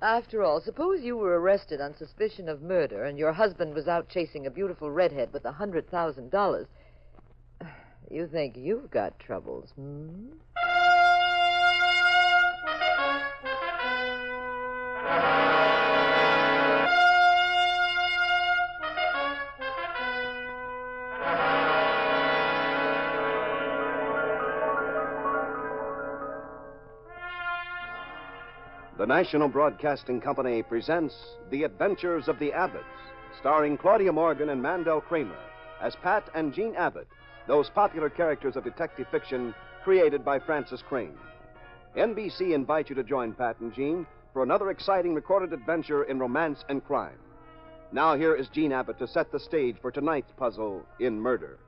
After all, suppose you were arrested on suspicion of murder and your husband was out chasing a beautiful redhead with $100,000. You think you've got troubles, hmm? The National Broadcasting Company presents The Adventures of the Abbotts, starring Claudia Morgan and Mandel Kramer as Pat and Jean Abbott, those popular characters of detective fiction created by Francis Crane. NBC invites you to join Pat and Jean for another exciting recorded adventure in romance and crime. Now here is Jean Abbott to set the stage for tonight's puzzle in murder.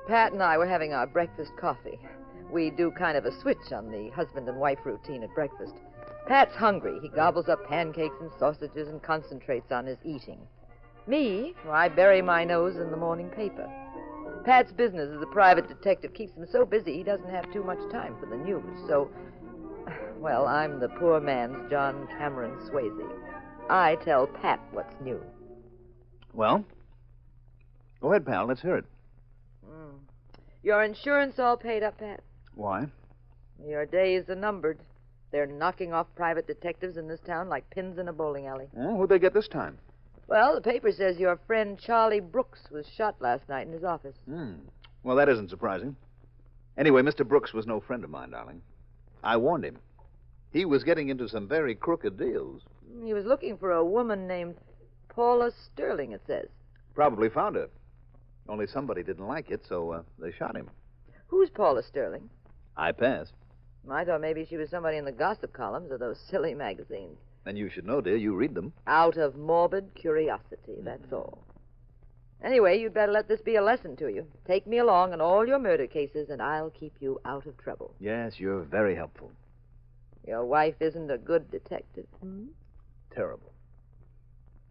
Pat and I were having our breakfast coffee. We do kind of a switch on the husband and wife routine at breakfast. Pat's hungry. He gobbles up pancakes and sausages and concentrates on his eating. Me, well, I bury my nose in the morning paper. Pat's business as a private detective keeps him so busy he doesn't have too much time for the news. So, well, I'm the poor man's John Cameron Swayze. I tell Pat what's new. Well, go ahead, pal. Let's hear it. Your insurance all paid up, Pat? Why? Your days are numbered. They're knocking off private detectives in this town like pins in a bowling alley. Oh, who'd they get this time? Well, the paper says your friend Charlie Brooks was shot last night in his office. Well, that isn't surprising. Anyway, Mr. Brooks was no friend of mine, darling. I warned him. He was getting into some very crooked deals. He was looking for a woman named Paula Sterling, it says. Probably found her. Only somebody didn't like it, so they shot him. Who's Paula Sterling? I passed. I thought maybe she was somebody in the gossip columns of those silly magazines. And you should know, dear, you read them. Out of morbid curiosity, that's all. Anyway, you'd better let this be a lesson to you. Take me along in all your murder cases, and I'll keep you out of trouble. Yes, you're very helpful. Your wife isn't a good detective, Terrible.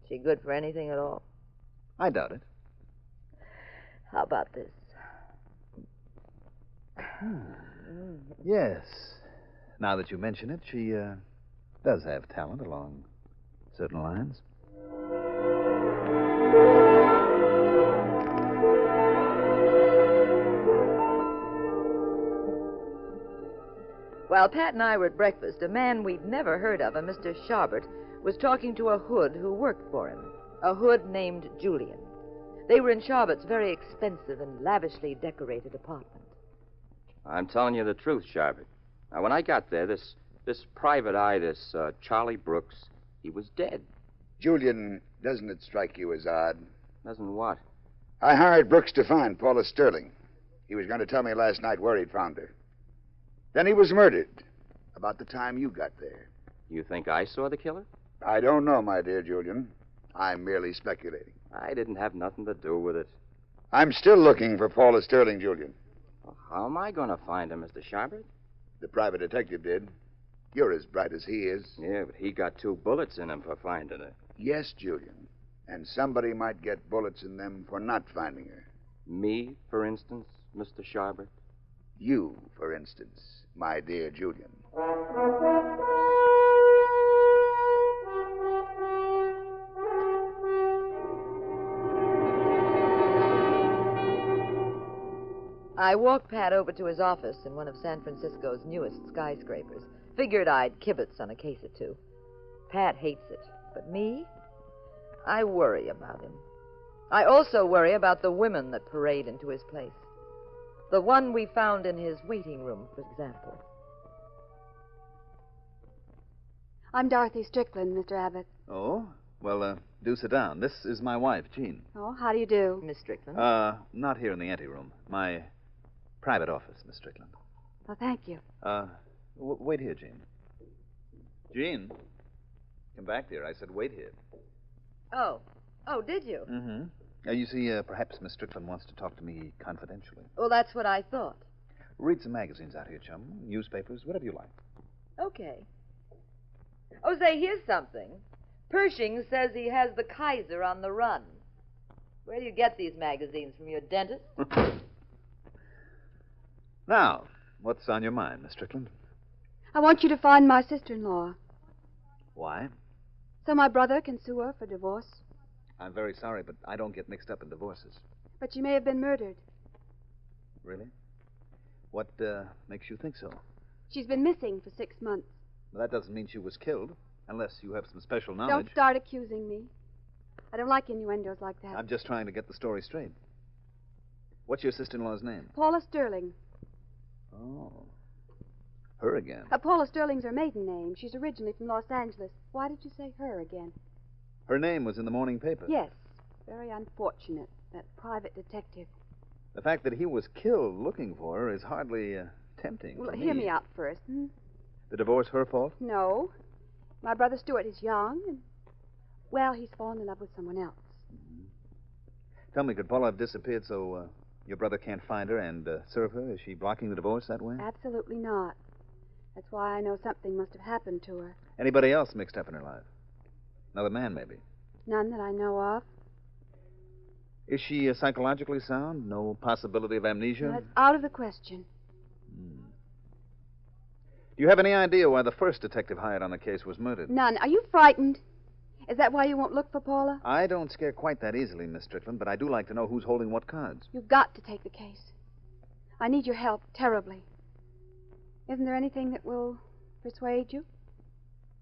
She good for anything at all? I doubt it. How about this? Yes. Now that you mention it, she does have talent along certain lines. While Pat and I were at breakfast, a man we'd never heard of, a Mr. Sharbert, was talking to a hood who worked for him, a hood named Julian. They were in Sharbert's very expensive and lavishly decorated apartment. I'm telling you the truth, Sharbert. Now, when I got there, this private eye, this Charlie Brooks, he was dead. Julian, doesn't it strike you as odd? Doesn't what? I hired Brooks to find Paula Sterling. He was going to tell me last night where he'd found her. Then he was murdered about the time you got there. You think I saw the killer? I don't know, my dear Julian. I'm merely speculating. I didn't have nothing to do with it. I'm still looking for Paula Sterling, Julian. Well, how am I going to find her, Mr. Sharbert? The private detective did. You're as bright as he is. Yeah, but he got 2 bullets in him for finding her. Yes, Julian. And somebody might get bullets in them for not finding her. Me, for instance, Mr. Sharbert? You, for instance, my dear Julian. I walked Pat over to his office in one of San Francisco's newest skyscrapers. Figured I'd kibitz on a case or two. Pat hates it, but me? I worry about him. I also worry about the women that parade into his place. The one we found in his waiting room, for example. I'm Dorothy Strickland, Mr. Abbott. Oh? Well, do sit down. This is my wife, Jean. Oh, how do you do? Miss Strickland. Not here in the anteroom. My private office, Miss Strickland. Oh, thank you. Wait here, Jean. Jean. Come back, dear. I said wait here. Oh, did you? Mm-hmm. You see, perhaps Miss Strickland wants to talk to me confidentially. Well, that's what I thought. Read some magazines out here, chum. Newspapers, whatever you like. Okay. Oh, say, here's something. Pershing says he has the Kaiser on the run. Where do you get these magazines? From your dentist? Now, what's on your mind, Miss Strickland? I want you to find my sister-in-law Why? so my brother can sue her for divorce. I'm very sorry, but I don't get mixed up in divorces. But she may have been murdered. Really? What makes you think so? She's been missing for 6 months. Well, that doesn't mean she was killed, unless you have some special knowledge. Don't start accusing me. I don't like innuendos like that. I'm just trying to get the story straight. What's your sister-in-law's name? Paula Sterling. Oh. Her again. Paula Sterling's her maiden name. She's originally from Los Angeles. Why did you say her again? Her name was in the morning paper. Yes. Very unfortunate. That private detective. The fact that he was killed looking for her is hardly tempting. Well, to hear me out first. The divorce her fault? No. My brother Stuart is young, and, well, he's fallen in love with someone else. Mm-hmm. Tell me, could Paula have disappeared so your brother can't find her and serve her? Is she blocking the divorce that way? Absolutely not. That's why I know something must have happened to her. Anybody else mixed up in her life? Another man, maybe? None that I know of. Is she psychologically sound? No possibility of amnesia? That's out of the question. Do you have any idea why the first detective hired on the case was murdered? None. Are you frightened? Is that why you won't look for Paula? I don't scare quite that easily, Miss Strickland, but I do like to know who's holding what cards. You've got to take the case. I need your help terribly. Isn't there anything that will persuade you?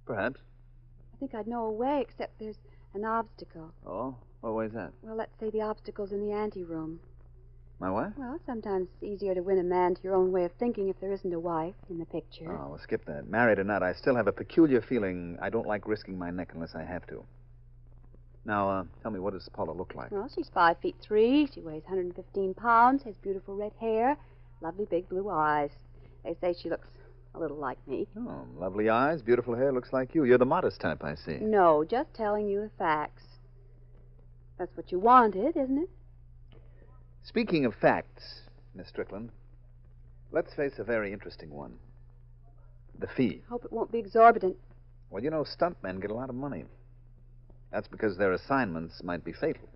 Perhaps. I think I'd know a way, except there's an obstacle. Oh? What way is that? Well, let's say the obstacle's in the anteroom. My wife? Well, sometimes it's easier to win a man to your own way of thinking if there isn't a wife in the picture. Oh, well, skip that. Married or not, I still have a peculiar feeling I don't like risking my neck unless I have to. Now, tell me, what does Paula look like? Well, she's 5'3". She weighs 115 pounds, has beautiful red hair, lovely big blue eyes. They say she looks a little like me. Oh, lovely eyes, beautiful hair, looks like you. You're the modest type, I see. No, just telling you the facts. That's what you wanted, isn't it? Speaking of facts, Miss Strickland, let's face a very interesting one. The fee. Hope it won't be exorbitant. Well, you know, stuntmen get a lot of money. That's because their assignments might be fatal.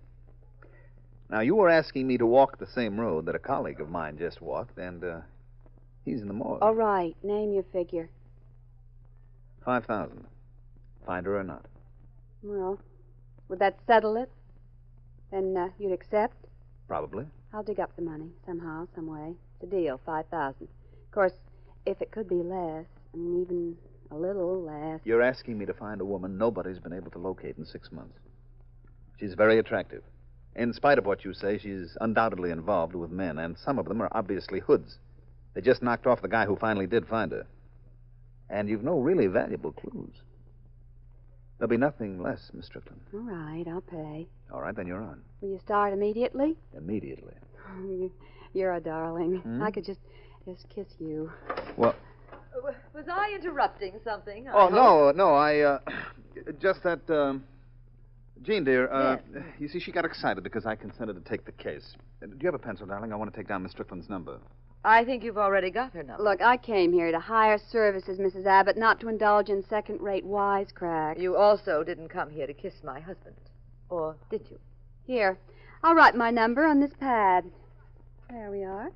Now, you were asking me to walk the same road that a colleague of mine just walked, and he's in the morgue. All right, name your figure. 5,000. Find her or not. Well, would that settle it? Then you'd accept? Probably. I'll dig up the money somehow, some way. It's a deal, 5,000. Of course, if it could be less, I mean, even a little less. You're asking me to find a woman nobody's been able to locate in 6 months. She's very attractive. In spite of what you say, she's undoubtedly involved with men, and some of them are obviously hoods. They just knocked off the guy who finally did find her. And you've no really valuable clues. There'll be nothing less, Miss Strickland. All right, I'll pay. All right, then you're on. Will you start immediately? Immediately. You're a darling. Hmm? I could just kiss you. Well... Was I interrupting something? No, I, just that, Jean, dear, Yes. You see, she got excited because I consented to take the case. Do you have a pencil, darling? I want to take down Miss Strickland's number. I think you've already got her number. Look, I came here to hire services, Mrs. Abbott, not to indulge in second-rate wisecracks. You also didn't come here to kiss my husband. Or did you? Here, I'll write my number on this pad. There we are.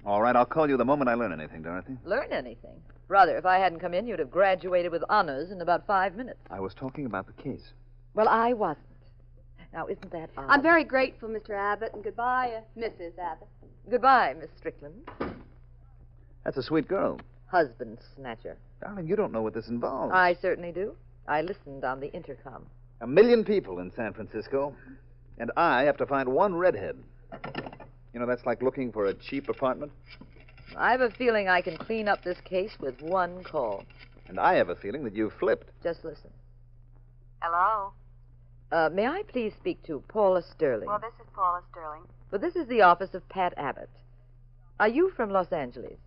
All right, I'll call you the moment I learn anything, Dorothy. Learn anything? Brother, if I hadn't come in, you'd have graduated with honors in about 5 minutes. I was talking about the case. Well, I wasn't. Now, isn't that odd? I'm very grateful, Mr. Abbott, and goodbye, Mrs. Abbott. Goodbye, Miss Strickland. That's a sweet girl. Husband snatcher. Darling, you don't know what this involves. I certainly do. I listened on the intercom. 1 million people in San Francisco, and I have to find one redhead. You know, that's like looking for a cheap apartment. I have a feeling I can clean up this case with one call. And I have a feeling that you've flipped. Just listen. Hello? May I please speak to Paula Sterling? Well, this is Paula Sterling. But this is the office of Pat Abbott. Are you from Los Angeles?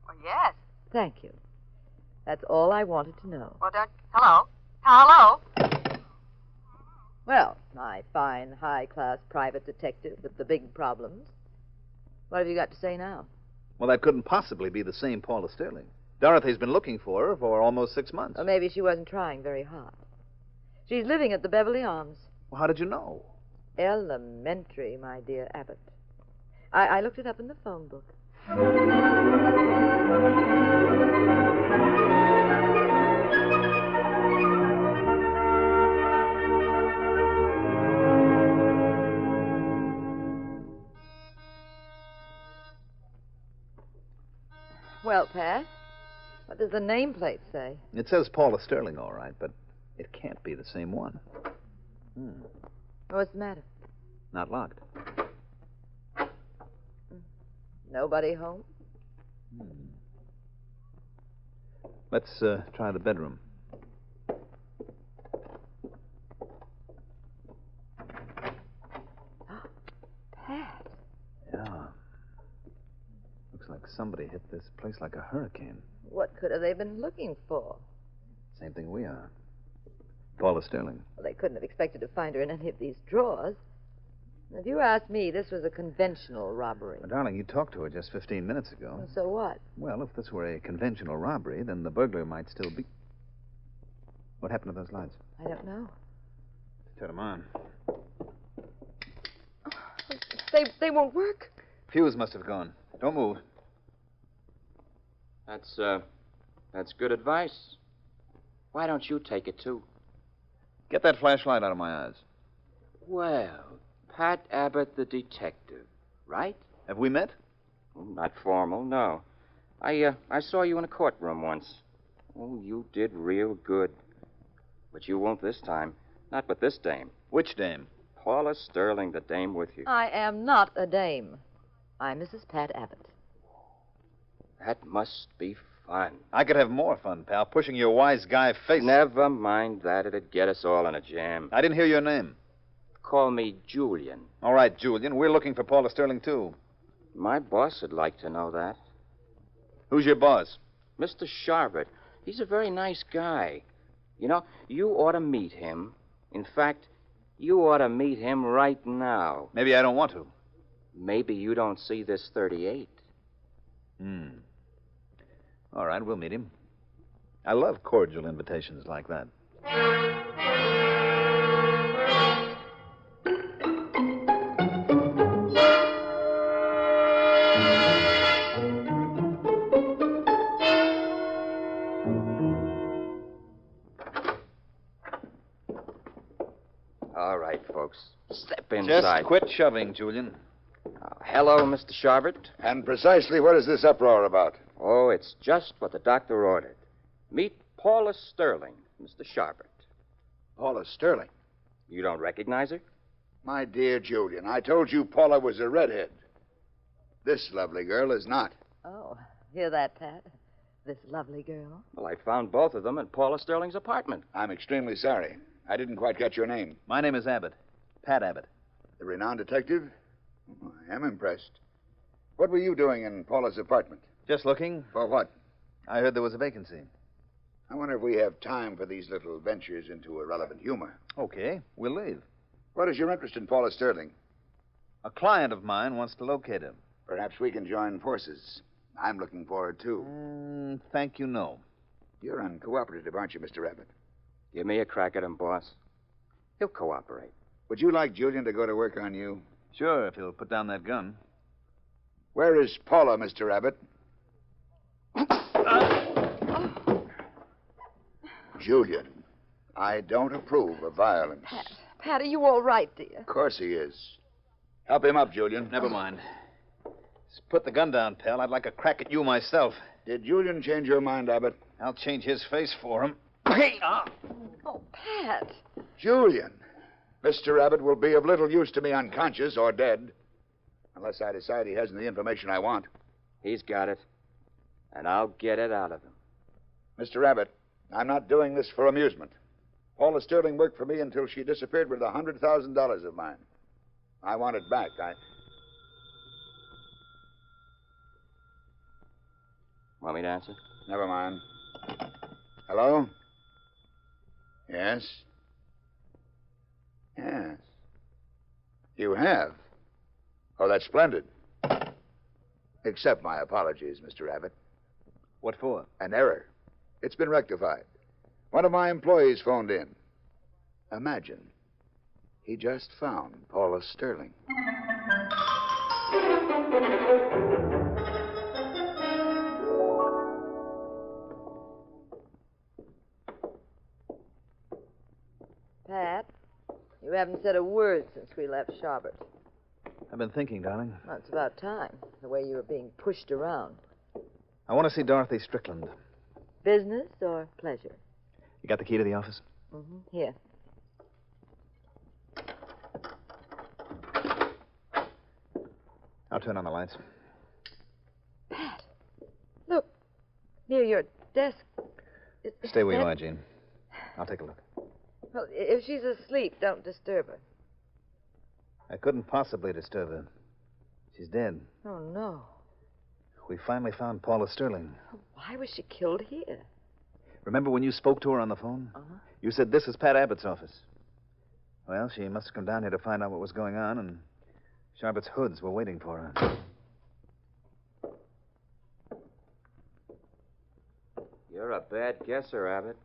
Well, yes. Thank you. That's all I wanted to know. Well, don't... Hello? Hello? Well, my fine, high-class private detective with the big problems. What have you got to say now? Well, that couldn't possibly be the same Paula Sterling. Dorothy's been looking for her for almost 6 months. Or maybe she wasn't trying very hard. She's living at the Beverly Arms. Well, how did you know? Elementary, my dear Abbott. I looked it up in the phone book. Well, Pat, what does the nameplate say? It says Paula Sterling, all right, but it can't be the same one. What's the matter? Not locked. Nobody home? Let's try the bedroom. Pat. Yeah. Looks like somebody hit this place like a hurricane. What could have they been looking for? Same thing we are. Paula Sterling. Well, they couldn't have expected to find her in any of these drawers. If you ask me, this was a conventional robbery. Well, darling, you talked to her just 15 minutes ago. Well, so what? Well, if this were a conventional robbery, then the burglar might still be... What happened to those lights? I don't know. Turn them on. They won't work. Fuse must have gone. Don't move. That's good advice. Why don't you take it, too? Get that flashlight out of my eyes. Well, Pat Abbott, the detective, right? Have we met? Not formal, no. I saw you in a courtroom once. Oh, you did real good. But you won't this time. Not with this dame. Which dame? Paula Sterling, the dame with you. I am not a dame. I'm Mrs. Pat Abbott. That must be fun. I could have more fun, pal, pushing your wise guy face. Never mind that. It'd get us all in a jam. I didn't hear your name. Call me Julian. All right, Julian. We're looking for Paula Sterling, too. My boss would like to know that. Who's your boss? Mr. Sharvett. He's a very nice guy. You know, you ought to meet him. In fact, you ought to meet him right now. Maybe I don't want to. Maybe you don't see this 38. All right, we'll meet him. I love cordial invitations like that. All right, folks. Step inside. Just quit shoving, Julian. Hello, Mr. Sharvett. And precisely what is this uproar about? Oh, it's just what the doctor ordered. Meet Paula Sterling, Mr. Sharvett. Paula Sterling. You don't recognize her? My dear Julian, I told you Paula was a redhead. This lovely girl is not. Oh, hear that, Pat? This lovely girl. Well, I found both of them in Paula Sterling's apartment. I'm extremely sorry. I didn't quite get your name. My name is Abbott. Pat Abbott. The renowned detective? Oh, I am impressed. What were you doing in Paula's apartment? Just looking. For what? I heard there was a vacancy. I wonder if we have time for these little ventures into irrelevant humor. Okay, we'll leave. What is your interest in Paula Sterling? A client of mine wants to locate him. Perhaps we can join forces. I'm looking for her, too. Thank you, no. You're uncooperative, aren't you, Mr. Abbott? Give me a crack at him, boss. He'll cooperate. Would you like Julian to go to work on you? Sure, if he'll put down that gun. Where is Paula, Mr. Abbott? Julian, I don't approve of violence. Pat, are you all right, dear? Of course he is. Help him up, Julian. Never mind. Just put the gun down, pal. I'd like a crack at you myself. Did Julian change your mind, Abbott? I'll change his face for him. Oh, Pat. Julian, Mr. Abbott will be of little use to me unconscious or dead, unless I decide he hasn't the information I want. He's got it, and I'll get it out of him. Mr. Abbott, I'm not doing this for amusement. Paula Sterling worked for me until she disappeared with $100,000 of mine. I want it back. Want me to answer? Never mind. Hello? Yes? Yes. You have? Oh, that's splendid. Accept my apologies, Mr. Abbott. What for? An error. It's been rectified. One of my employees phoned in. Imagine. He just found Paula Sterling. Pat, you haven't said a word since we left Sharbert. I've been thinking, darling. Well, it's about time, the way you were being pushed around. I want to see Dorothy Strickland. Business or pleasure? You got the key to the office? Mm-hmm. Here. I'll turn on the lights. Pat, look, near your desk. Stay where you are, Jean. I'll take a look. Well, if she's asleep, don't disturb her. I couldn't possibly disturb her. She's dead. Oh, no. We finally found Paula Sterling. Why was she killed here? Remember when you spoke to her on the phone? Uh-huh. You said this is Pat Abbott's office. Well, she must have come down here to find out what was going on, and Sharpett's hoods were waiting for her. You're a bad guesser, Abbott.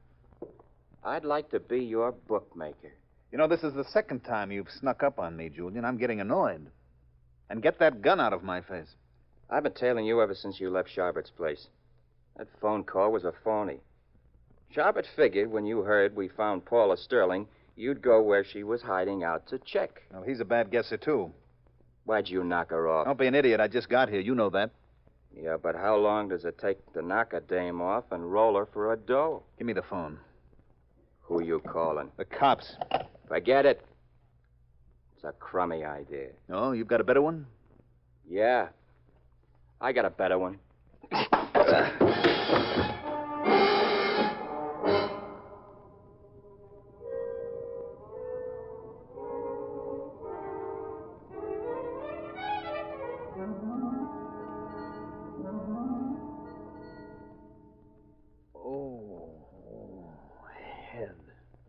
I'd like to be your bookmaker. You know, this is the second time you've snuck up on me, Julian. I'm getting annoyed. And get that gun out of my face. I've been tailing you ever since you left Sharpett's place. That phone call was a phony. Sharpett figured when you heard we found Paula Sterling, you'd go where she was hiding out to check. Well, he's a bad guesser, too. Why'd you knock her off? Don't be an idiot. I just got here. You know that. Yeah, but how long does it take to knock a dame off and roll her for a dough? Give me the phone. Who you calling? The cops. Forget it. It's a crummy idea. Oh, you've got a better one? Yeah. I got a better one.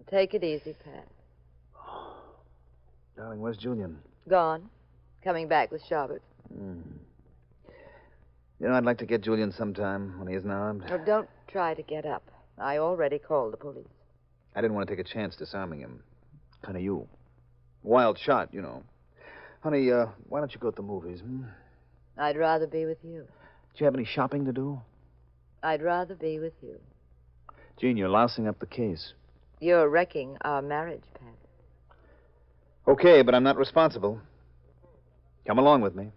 Take it easy, Pat. Darling, where's Julian? Gone. Coming back with Sharbert. You know, I'd like to get Julian sometime when he isn't armed. Oh, don't try to get up. I already called the police. I didn't want to take a chance disarming him. Kind of you. Wild shot, you know. Honey, why don't you go to the movies, I'd rather be with you. Do you have any shopping to do? I'd rather be with you. Jean, you're lousing up the case. You're wrecking our marriage, Pat. Okay, but I'm not responsible. Come along with me.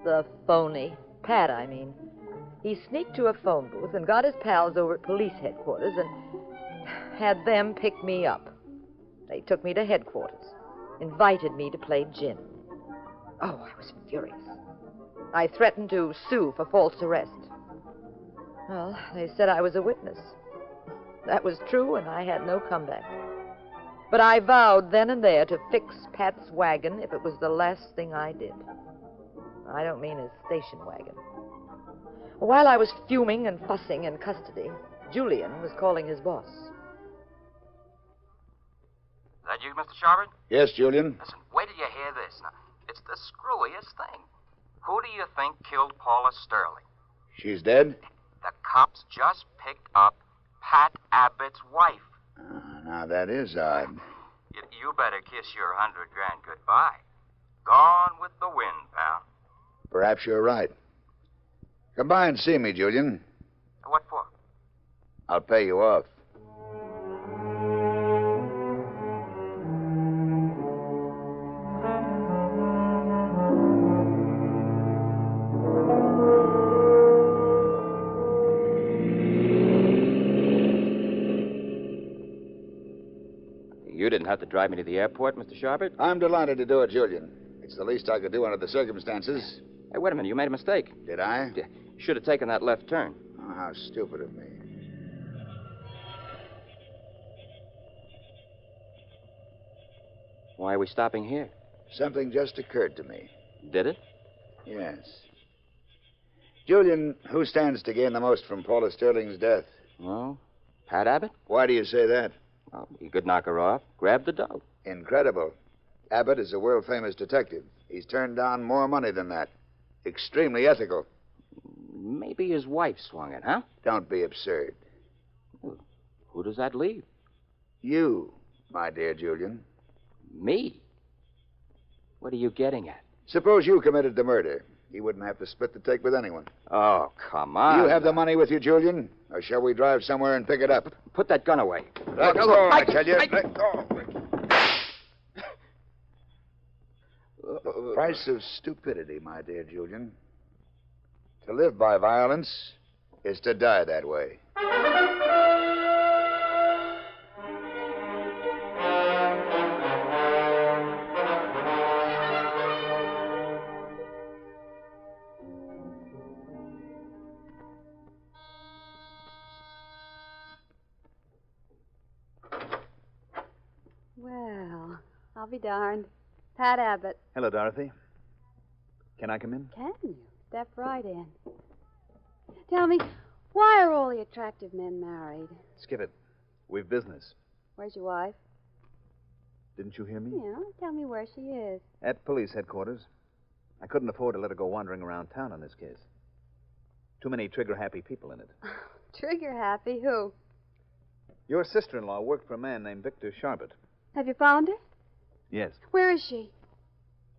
The phony. Pat, I mean. He sneaked to a phone booth and got his pals over at police headquarters and had them pick me up. They took me to headquarters, invited me to play gin. Oh, I was furious. I threatened to sue for false arrest. Well, they said I was a witness. That was true, and I had no comeback. But I vowed then and there to fix Pat's wagon if it was the last thing I did. I don't mean his station wagon. While I was fuming and fussing in custody, Julian was calling his boss. Is that you, Mr. Sharbert? Yes, Julian. Listen, wait till you hear this. Now, it's the screwiest thing. Who do you think killed Paula Sterling? She's dead? The cops just picked up Pat Abbott's wife. Now, that is odd. You better kiss your $100,000 goodbye. Gone with the wind, pal. Perhaps you're right. Come by and see me, Julian. What for? I'll pay you off. You didn't have to drive me to the airport, Mr. Sharbert. I'm delighted to do it, Julian. It's the least I could do under the circumstances. Hey, wait a minute. You made a mistake. Did I? You should have taken that left turn. Oh, how stupid of me. Why are we stopping here? Something just occurred to me. Did it? Yes. Julian, who stands to gain the most from Paula Sterling's death? Well, Pat Abbott? Why do you say that? Well, he could knock her off, grab the dough. Incredible. Abbott is a world-famous detective. He's turned down more money than that. Extremely ethical. Maybe his wife swung it, huh? Don't be absurd. Well, who does that leave? You, my dear Julian. Me? What are you getting at? Suppose you committed the murder. You wouldn't have to split the take with anyone. Oh, come on. Do you have the money with you, Julian? Or shall we drive somewhere and pick it up? Put that gun away. Let go, I tell you. Let go. The price of stupidity, my dear Julian. To live by violence is to die that way. Well, I'll be darned. Pat Abbott. Hello, Dorothy. Can I come in? Can you? Step right in. Tell me, why are all the attractive men married? Skip it. We've business. Where's your wife? Didn't you hear me? Yeah, tell me where she is. At police headquarters. I couldn't afford to let her go wandering around town on this case. Too many trigger-happy people in it. Trigger happy? Who? Your sister-in-law worked for a man named Victor Charbot. Have you found her? Yes. Where is she?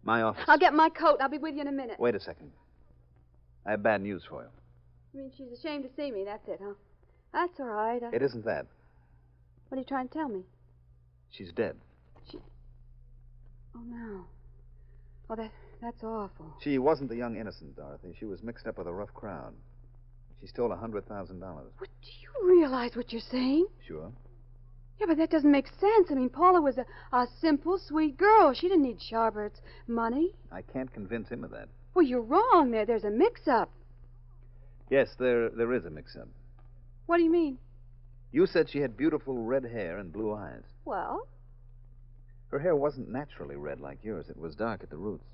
My office. I'll get my coat. I'll be with you in a minute. Wait a second. I have bad news for you. You mean she's ashamed to see me, that's it, huh? That's all right. It isn't that. What are you trying to tell me? She's dead. Oh, no. Oh, that's awful. She wasn't the young innocent, Dorothy. She was mixed up with a rough crowd. She stole $100,000. What, do you realize what you're saying? Sure. Yeah, but that doesn't make sense. I mean, Paula was a simple, sweet girl. She didn't need Charbert's money. I can't convince him of that. Well, you're wrong. There's a mix-up. Yes, there is a mix-up. What do you mean? You said she had beautiful red hair and blue eyes. Well? Her hair wasn't naturally red like yours. It was dark at the roots.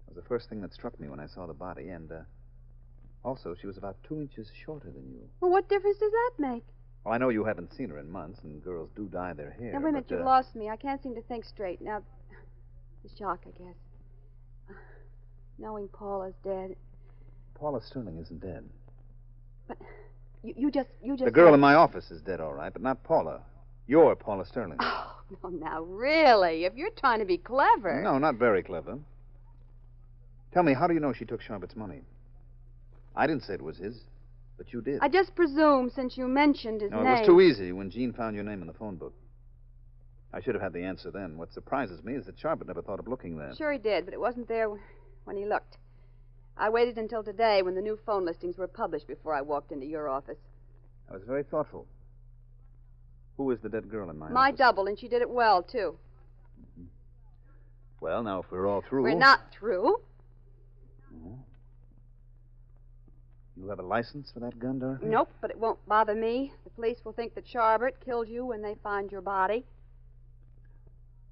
It was the first thing that struck me when I saw the body, and also she was about 2 inches shorter than you. Well, what difference does that make? Well, I know you haven't seen her in months, and girls do dye their hair. Now, wait a minute, but, you've lost me. I can't seem to think straight. Now, the shock, I guess. Knowing Paula's dead. Paula Sterling isn't dead. But you just... The girl in my office is dead, all right, but not Paula. You're Paula Sterling. Oh, no, now, really? If you're trying to be clever... No, not very clever. Tell me, how do you know she took Charbert's money? I didn't say it was his, but you did. I just presumed, since you mentioned his name... No, it was too easy when Jean found your name in the phone book. I should have had the answer then. What surprises me is that Charbot never thought of looking there. Sure he did, but it wasn't there when he looked. I waited until today when the new phone listings were published before I walked into your office. I was very thoughtful. Who is the dead girl in my My office? double, and she did it well, too. Mm-hmm. Well, now, if we're all through... We're not through. Oh. You have a license for that gun, Dorothy? Nope, but it won't bother me. The police will think that Charbot killed you when they find your body.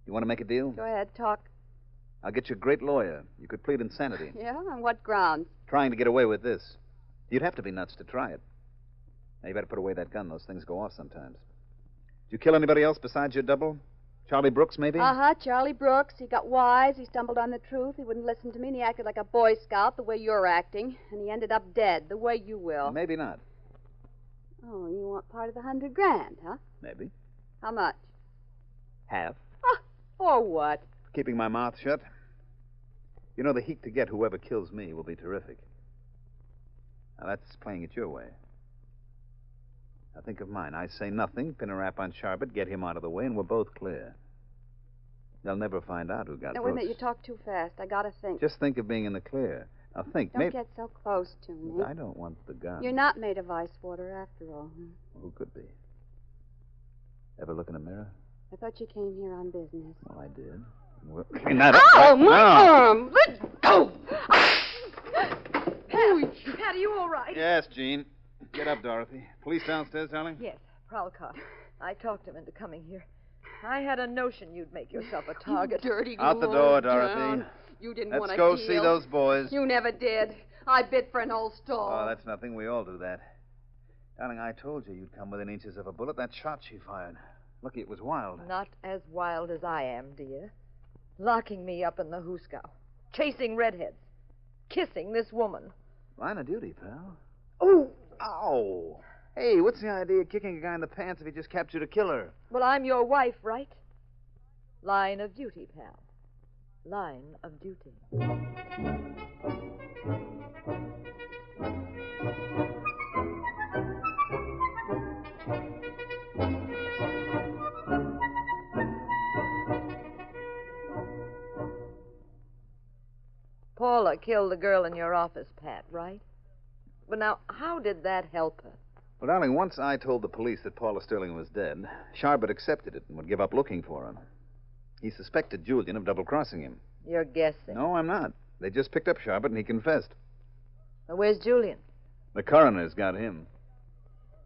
You want to make a deal? Go ahead, talk. I'll get you a great lawyer. You could plead insanity. Yeah? On what grounds? Trying to get away with this. You'd have to be nuts to try it. Now, you better put away that gun. Those things go off sometimes. Did you kill anybody else besides your double? Charlie Brooks, maybe? Uh-huh, Charlie Brooks. He got wise. He stumbled on the truth. He wouldn't listen to me, and he acted like a Boy Scout the way you're acting. And he ended up dead, the way you will. Maybe not. Oh, you want part of the $100,000, huh? Maybe. How much? Half. Ah, for what? Keeping my mouth shut. You know, the heat to get whoever kills me will be terrific. Now, that's playing it your way. Now, think of mine. I say nothing, pin a rap on Charbot, get him out of the way, and we're both clear. They'll never find out who got Now, Brooks. wait a minute. You talk too fast. I gotta think. Just think of being in the clear. Now, think. Don't get so close to me. I don't want the gun. You're not made of ice water, after all. Well, who could be? Ever look in a mirror? I thought you came here on business. Well, I did. Well, clean that up. Ow, my No. arm! Let go! Pat, are you all right? Yes, Jean. Get up, Dorothy. Police downstairs, darling? Yes, prowl car. I talked him into coming here. I had a notion you'd make yourself a target. You dirty Out the low door, down. Dorothy. You didn't Let's want to go deal. see those boys. You never did. I bid for an old stall. Oh, that's nothing. We all do that. Darling, I told you you'd come within inches of a bullet. That shot she fired. Lucky it was wild. Not as wild as I am, dear. Locking me up in the hoosegow. Chasing redheads. Kissing this woman. Line of duty, pal. Oh! Ow! Hey, what's the idea of kicking a guy in the pants if he just captured a killer? Well, I'm your wife, right? Line of duty, pal. Line of duty. Paula killed the girl in your office, Pat, right? But now, how did that help her? Well, darling, once I told the police that Paula Sterling was dead, Charbot accepted it and would give up looking for her. He suspected Julian of double-crossing him. You're guessing. No, I'm not. They just picked up Charbot and he confessed. Well, where's Julian? The coroner's got him.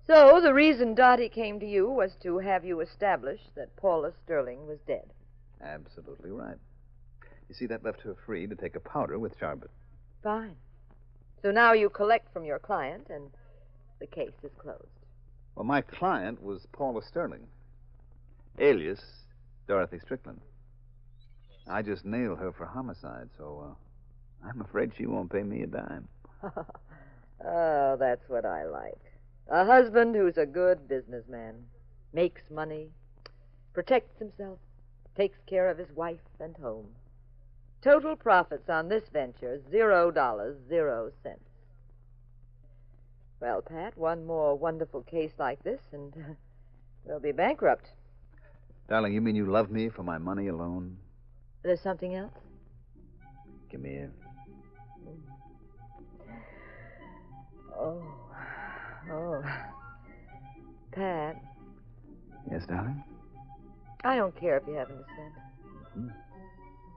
So, the reason Dottie came to you was to have you establish that Paula Sterling was dead. Absolutely right. You see, that left her free to take a powder with Charbot. Fine. So now you collect from your client, and the case is closed. Well, my client was Paula Sterling, alias Dorothy Strickland. I just nailed her for homicide, so I'm afraid she won't pay me a dime. Oh, that's what I like. A husband who's a good businessman, makes money, protects himself, takes care of his wife and home. Total profits on this venture, $0, 0 cents. Well, Pat, one more wonderful case like this, and we'll be bankrupt. Darling, you mean you love me for my money alone? There's something else? Come here. Oh. Pat. Yes, darling? I don't care if you haven't a cent. Mm-hmm.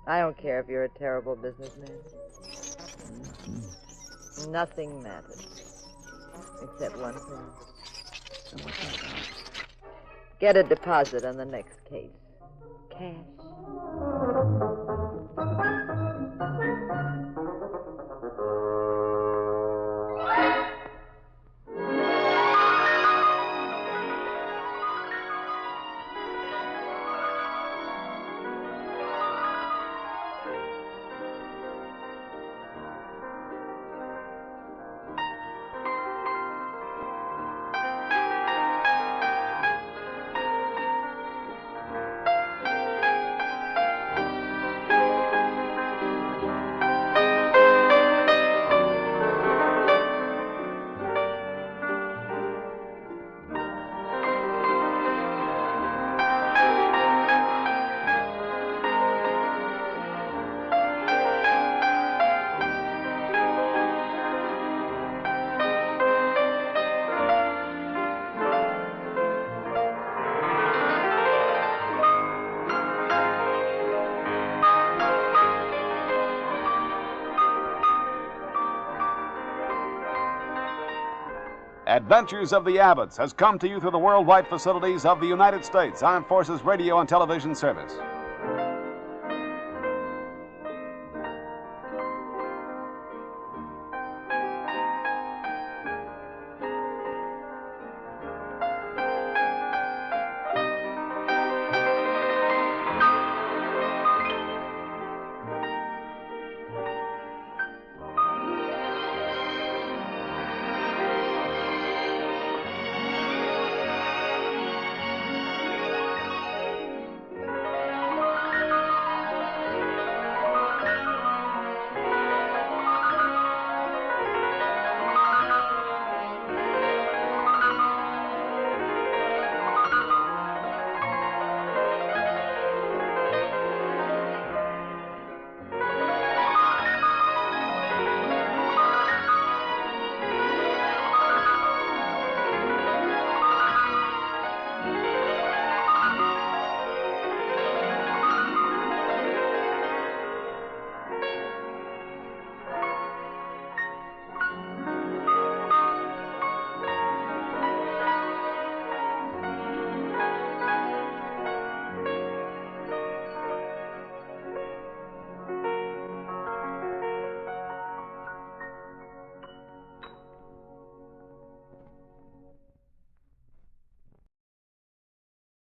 I don't care if you're a terrible businessman. Mm-hmm. Nothing matters. Except one thing. And what's that, darling? Get a deposit on the next case. Cash. Adventures of the Abbotts has come to you through the worldwide facilities of the United States Armed Forces Radio and Television Service.